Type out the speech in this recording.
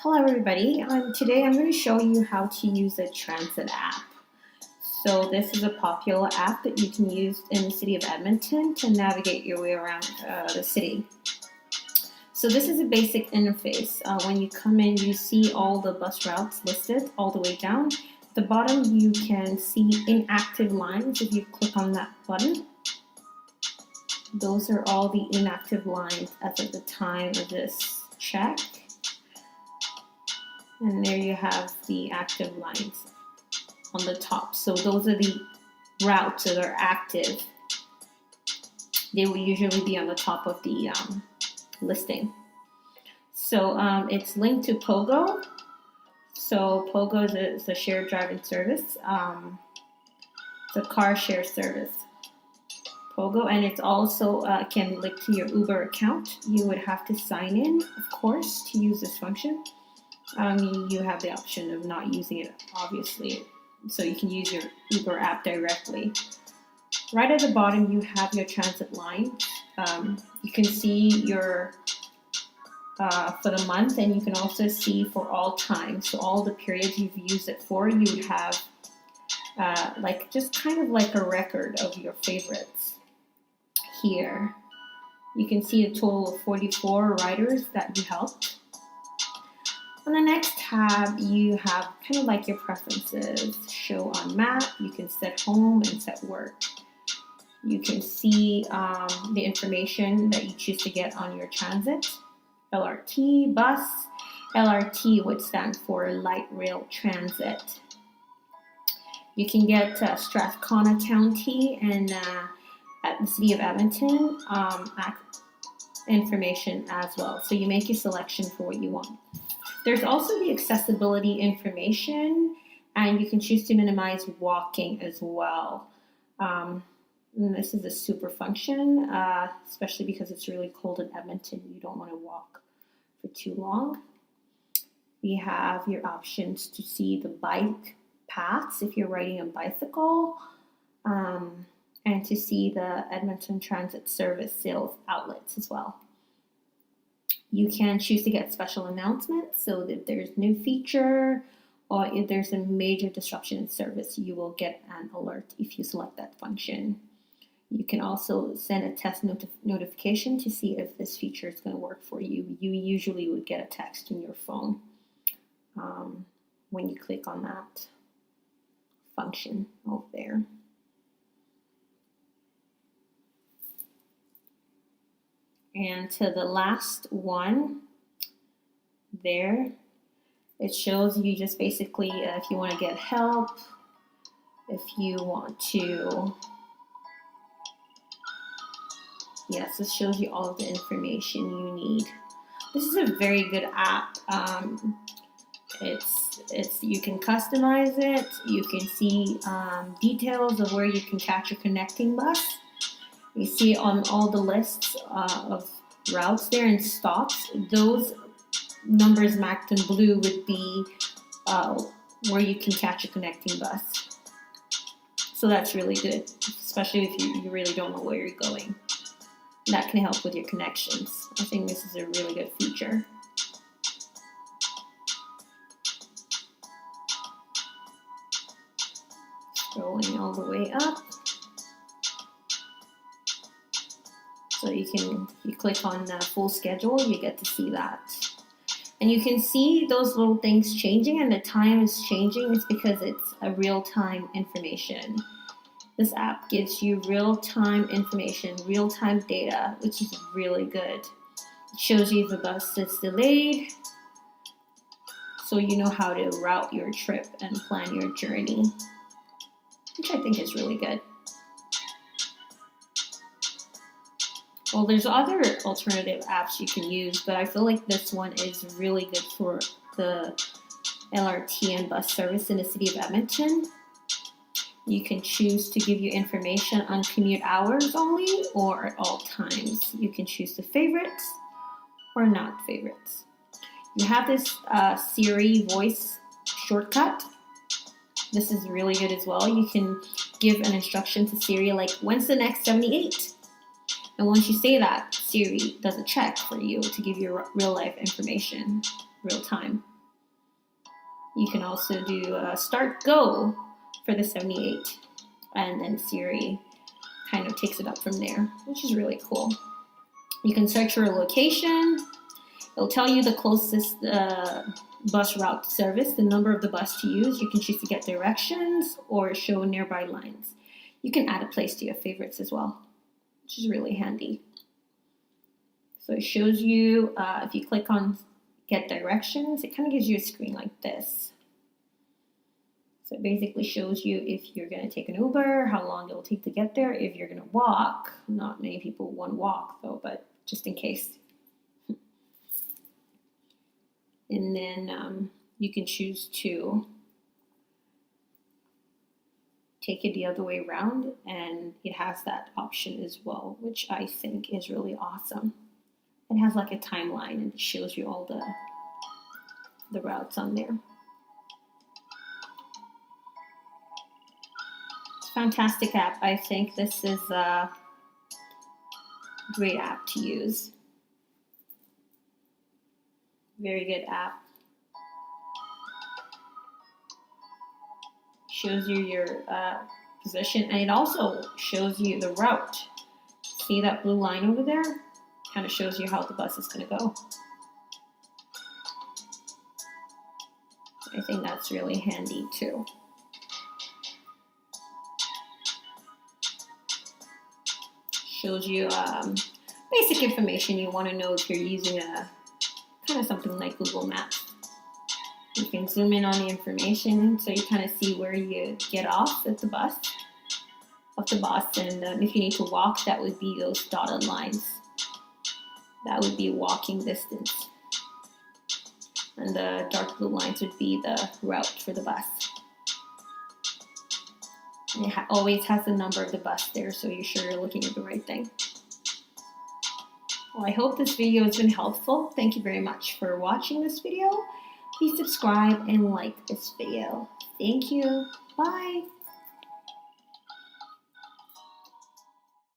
Hello everybody. Today I'm going to show you how to use a transit app. So this is a popular app that you can use in the City of Edmonton to navigate your way around the city. So this is a basic interface. When you come in, you see all the bus routes listed all the way down. At the bottom you can see inactive lines if you click on that button. Those are all the inactive lines as of the time of this check. And there you have the active lines on the top. So those are the routes that are active. They will usually be on the top of the listing. So it's linked to Pogo. So Pogo is a shared driving service. It's a car share service. Pogo, and it's also can link to your Uber account. You would have to sign in, of course, to use this function. You have the option of not using it, obviously, so you can use your Uber app directly. Right at the bottom, you have your transit line. You can see your for the month, and you can also see for all time. So all the periods you've used it for, you would have like just kind of like a record of your favorites. Here, you can see a total of 44 riders that you helped. On the next tab, you have kind of like your preferences. Show on map, you can set home and set work. You can see the information that you choose to get on your transit. LRT, bus. LRT would stand for light rail transit. You can get Strathcona County and at the City of Edmonton information as well. So you make your selection for what you want. There's also the accessibility information, and you can choose to minimize walking as well. And this is a super function, especially because it's really cold in Edmonton. You don't want to walk for too long. We have your options to see the bike paths if you're riding a bicycle, and to see the Edmonton Transit Service sales outlets as well. You can choose to get special announcements, so that if there's a new feature or if there's a major disruption in service, you will get an alert if you select that function. You can also send a test notification to see if this feature is going to work for you. You usually would get a text in your phone when you click on that function over there. And to the last one there, it shows you just basically if you want to get help, if you want to, yes, it shows you all of the information you need. This is a very good app. It's you can customize it. You can see details of where you can catch a connecting bus. You see on all the lists of routes there and stops, those numbers marked in blue would be where you can catch a connecting bus. So that's really good, especially if you really don't know where you're going. That can help with your connections. I think this is a really good feature. Scrolling all the way up. So you click on full schedule, you get to see that. And you can see those little things changing, and the time is changing. It's because it's a real-time information. This app gives you real-time information, real-time data, which is really good. It shows you if the bus is delayed, so you know how to route your trip and plan your journey, which I think is really good. Well, there's other alternative apps you can use, but I feel like this one is really good for the LRT and bus service in the City of Edmonton. You can choose to give you information on commute hours only or at all times. You can choose to favorites or not favorites. You have this Siri voice shortcut. This is really good as well. You can give an instruction to Siri like, when's the next 78? And once you say that, Siri does a check for you to give you real life information. real time. You can also do start go for the 78, and then Siri kind of takes it up from there, which is really cool. You can search for a location. It'll tell you the closest bus route service, the number of the bus to use. You can choose to get directions or show nearby lines. You can add a place to your favorites as well, which is really handy. So it shows you, if you click on get directions, it kind of gives you a screen like this. So it basically shows you if you're going to take an Uber, how long it'll take to get there, if you're going to walk. Not many people want to walk though, but just in case. And then you can choose to take it the other way around, and it has that option as well, which I think is really awesome. It has like a timeline and it shows you all the routes on there. It's a fantastic app. I think this is a great app to use. Very good app. Shows you your position, and it also shows you the route. See that blue line over there? Kind of shows you how the bus is going to go. I think that's really handy too. Shows you basic information you want to know if you're using a kind of something like Google Maps. You can zoom in on the information so you kind of see where you get off at the bus, and if you need to walk, that would be those dotted lines. That would be walking distance. And the dark blue lines would be the route for the bus. And it always has the number of the bus there, so you're sure you're looking at the right thing. Well, I hope this video has been helpful. Thank you very much for watching this video. Please subscribe and like this video. Thank you. Bye.